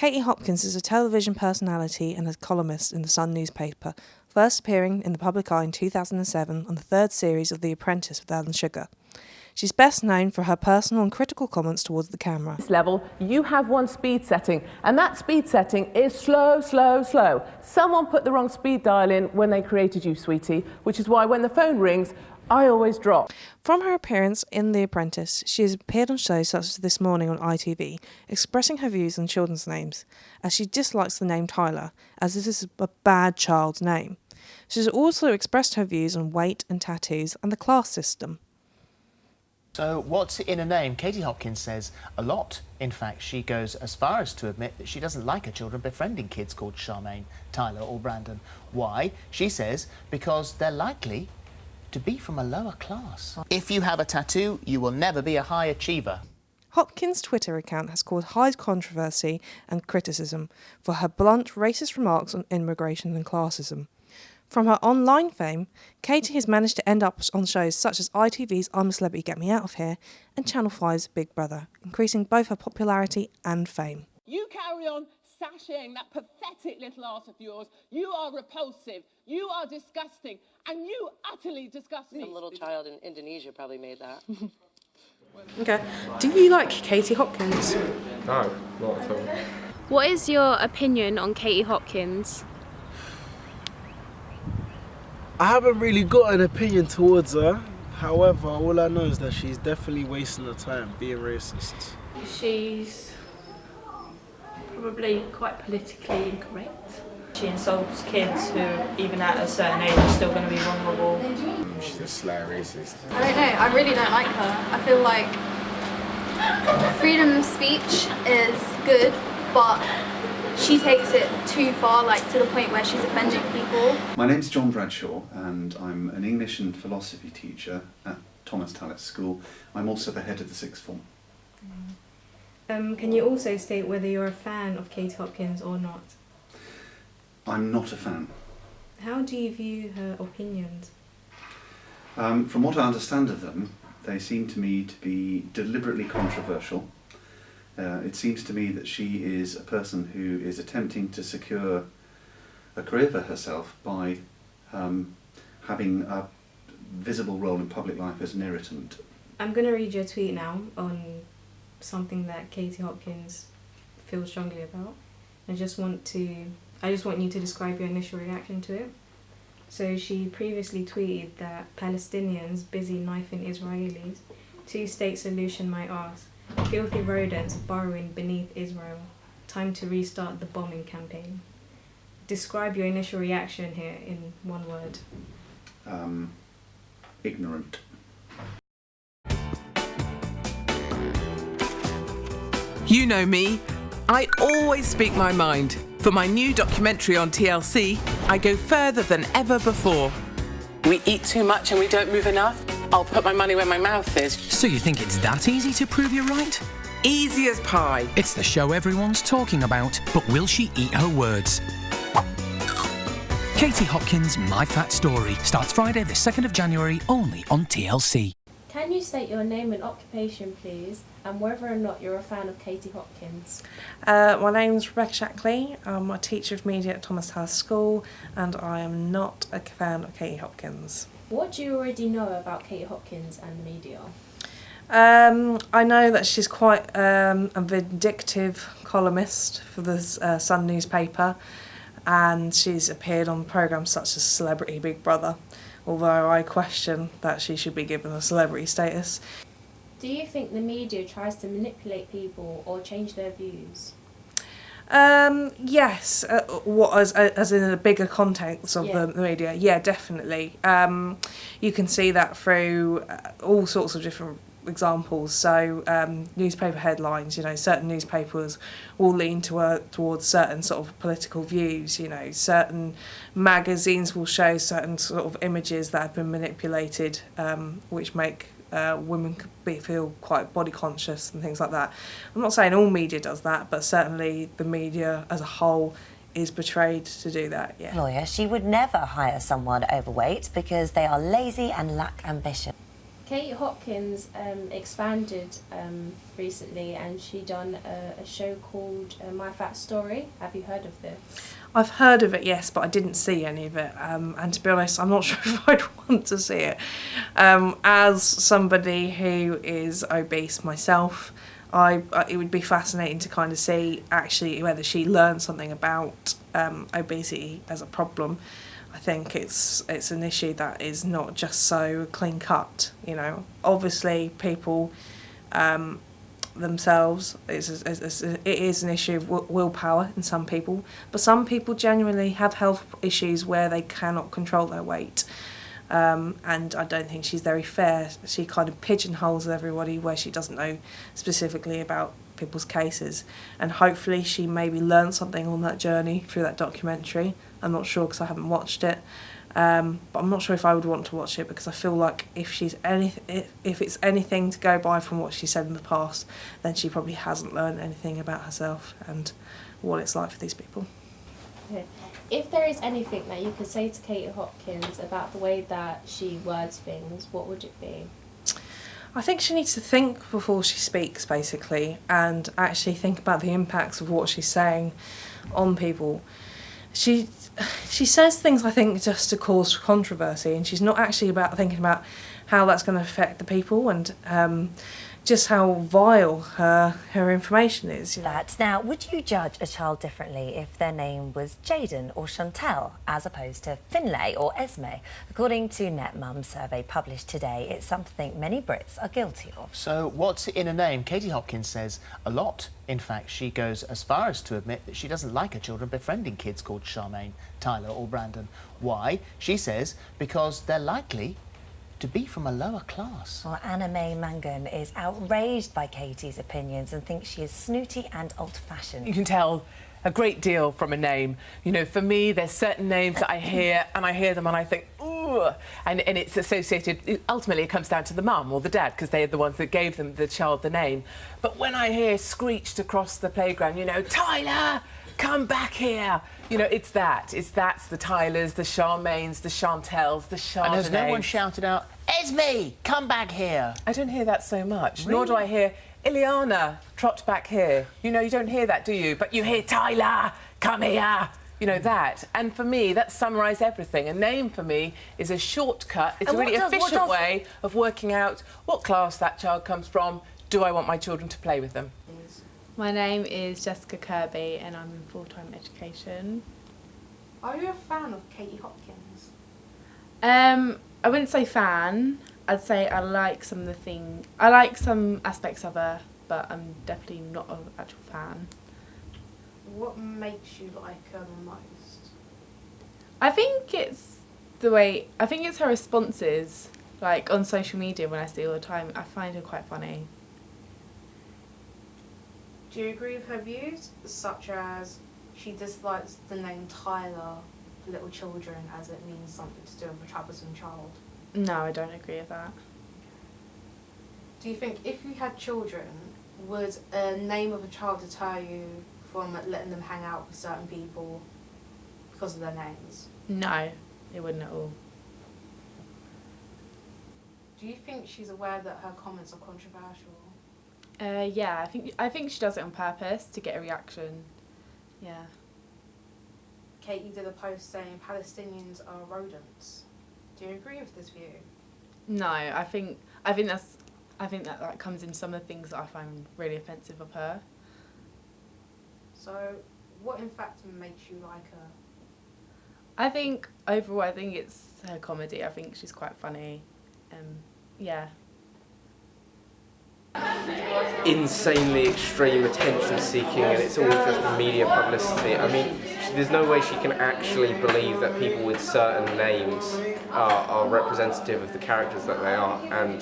Katie Hopkins is a television personality and a columnist in the Sun newspaper, first appearing in the public eye in 2007 on the third series of The Apprentice with Alan Sugar. She's best known for her personal and critical comments towards the camera. This level, you have one speed setting, and that speed setting is slow, slow, slow. Someone put the wrong speed dial in when they created you, sweetie, which is why when the phone rings, I always drop. From her appearance in The Apprentice, she has appeared on shows such as This Morning on ITV, expressing her views on children's names, as she dislikes the name Tyler, as this is a bad child's name. She has also expressed her views on weight and tattoos and the class system. So what's in a name? Katie Hopkins says a lot. In fact, she goes as far as to admit that she doesn't like her children befriending kids called Charmaine, Tyler or Brandon. Why? She says because they're likely to be from a lower class. If you have a tattoo, you will never be a high achiever. Hopkins' Twitter account has caused high controversy and criticism for her blunt, racist remarks on immigration and classism. From her online fame, Katie has managed to end up on shows such as ITV's I'm a Celebrity, Get Me Out of Here and Channel 5's Big Brother, increasing both her popularity and fame. You carry on sashaying that pathetic little art of yours. You are repulsive, you are disgusting, and you utterly disgust me. Some little child in Indonesia probably made that. Okay. Do you like Katie Hopkins? No, not at all. What is your opinion on Katie Hopkins? I haven't really got an opinion towards her. However, all I know is that she's definitely wasting her time being racist. She's probably quite politically incorrect. She insults kids who, even at a certain age, are still going to be vulnerable. She's a slur racist. I don't know, I really don't like her. I feel like freedom of speech is good, but she takes it too far, like to the point where she's offending people. My name's John Bradshaw and I'm an English and philosophy teacher at Thomas Tallis School. I'm also the head of the sixth form. Can you also state whether you're a fan of Katie Hopkins or not? I'm not a fan. How do you view her opinions? From what I understand of them, they seem to me to be deliberately controversial. It seems to me that she is a person who is attempting to secure a career for herself by having a visible role in public life as an irritant. I'm going to read your tweet now on something that Katie Hopkins feels strongly about. I just want you to describe your initial reaction to it. So she previously tweeted that Palestinians busy knifing Israelis, two-state solution my arse, filthy rodents burrowing beneath Israel, time to restart the bombing campaign. Describe your initial reaction here in one word. Ignorant. You know me. I always speak my mind. For my new documentary on TLC, I go further than ever before. We eat too much and we don't move enough. I'll put my money where my mouth is. So you think it's that easy to prove you're right? Easy as pie. It's the show everyone's talking about, but will she eat her words? Katie Hopkins' My Fat Story starts Friday the 2nd of January only on TLC. Can you state your name and occupation, please, and whether or not you're a fan of Katie Hopkins? My name's Rebecca Shackley. I'm a teacher of media at Thomas Tallis School, and I am not a fan of Katie Hopkins. What do you already know about Katie Hopkins and the media? I know that she's quite a vindictive columnist for the Sun newspaper, and she's appeared on programmes such as Celebrity Big Brother, although I question that she should be given a celebrity status. Do you think the media tries to manipulate people or change their views? Yes, as in a bigger context of the media, yeah, definitely. You can see that through all sorts of different examples. So newspaper headlines, certain newspapers will lean towards certain sort of political views, certain magazines will show certain sort of images that have been manipulated, which make women feel quite body conscious and things like that. I'm not saying all media does that, but certainly the media as a whole is portrayed to do that, yeah. Lawyer, she would never hire someone overweight because they are lazy and lack ambition. Katie Hopkins expanded recently, and she done a show called My Fat Story. Have you heard of this? I've heard of it, yes, but I didn't see any of it. And to be honest, I'm not sure if I'd want to see it. As somebody who is obese myself, it would be fascinating to kind of see actually whether she learned something about obesity as a problem. I think it's an issue that is not just so clean cut. You know, obviously people themselves, it is an issue of willpower in some people, but some people genuinely have health issues where they cannot control their weight. And I don't think she's very fair. She kind of pigeonholes everybody where she doesn't know specifically about people's cases, and hopefully she maybe learned something on that journey through that documentary. I'm not sure because I haven't watched it, but I'm not sure if I would want to watch it, because I feel like if it's anything to go by from what she said in the past, then she probably hasn't learned anything about herself and what it's like for these people. Okay. If there is anything that you could say to Katie Hopkins about the way that she words things, what would it be? I think she needs to think before she speaks, basically, and actually think about the impacts of what she's saying on people. She says things, I think, just to cause controversy, and she's not actually thinking about how that's going to affect the people and just how vile her information is. You know? Now, would you judge a child differently if their name was Jaden or Chantel, as opposed to Finlay or Esme? According to NetMum's survey published today, it's something many Brits are guilty of. So what's in a name? Katie Hopkins says a lot. In fact, she goes as far as to admit that she doesn't like her children befriending kids called Charmaine, Tyler or Brandon. Why? She says because they're likely to be from a lower class. Well, Anna May Mangan is outraged by Katie's opinions and thinks she is snooty and old-fashioned. You can tell a great deal from a name. You know, for me, there's certain names that I hear them and I think, ooh, and it's associated, ultimately it comes down to the mum or the dad, because they're the ones that gave the child the name. But when I hear screeched across the playground, you know, Tyler, come back here. You know, that's the Tylers, the Charmaines, the Chantels, the Chardonnays. And has no one shouted out, Esme, come back here? I don't hear that so much. Really? Nor do I hear, Ileana, trot back here. You know, you don't hear that, do you? But you hear, Tyler, come here. You know, that. And for me, that summarises everything. A name, for me, is a shortcut. It's a really efficient way of working out what class that child comes from. Do I want my children to play with them? My name is Jessica Kirby and I'm in full-time education. Are you a fan of Katie Hopkins? I wouldn't say fan. I'd say I like some aspects of her, but I'm definitely not an actual fan. What makes you like her the most? I think it's her responses, like on social media when I see all the time. I find her quite funny. Do you agree with her views, such as she dislikes the name Tyler for little children as it means something to do with a troublesome child? No, I don't agree with that. Do you think if you had children, would a name of a child deter you from letting them hang out with certain people because of their names? No, it wouldn't at all. Do you think she's aware that her comments are controversial? Yeah, I think she does it on purpose to get a reaction. Yeah. Katie did a post saying Palestinians are rodents. Do you agree with this view? No, I think that comes in some of the things that I find really offensive of her. So, what in fact makes you like her? I think overall, it's her comedy. I think she's quite funny. Yeah. Insanely extreme attention seeking, and it's all just media publicity. I mean, there's no way she can actually believe that people with certain names are representative of the characters that they are, and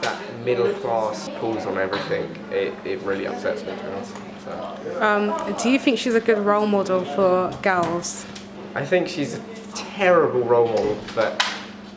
that middle class pulls on everything. It really upsets me, to be honest. So. Do you think she's a good role model for girls? I think she's a terrible role model for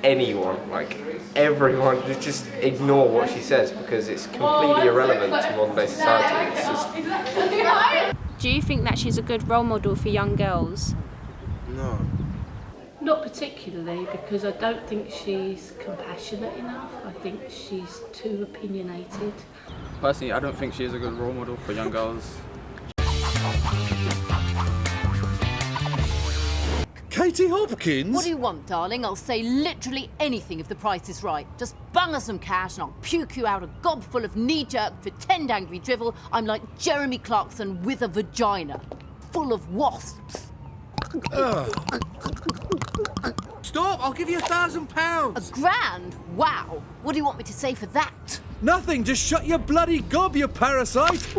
anyone, like everyone. Just ignore what she says because it's completely irrelevant to modern day society. It's just... Do you think that she's a good role model for young girls? No. Not particularly, because I don't think she's compassionate enough. I think she's too opinionated. Personally, I don't think she's a good role model for young girls. Katie Hopkins? What do you want, darling? I'll say literally anything if the price is right. Just bung us some cash and I'll puke you out a gob full of knee-jerk, pretend angry drivel. I'm like Jeremy Clarkson with a vagina, full of wasps. Stop! I'll give you £1,000. £1,000? Wow. What do you want me to say for that? Nothing. Just shut your bloody gob, you parasite.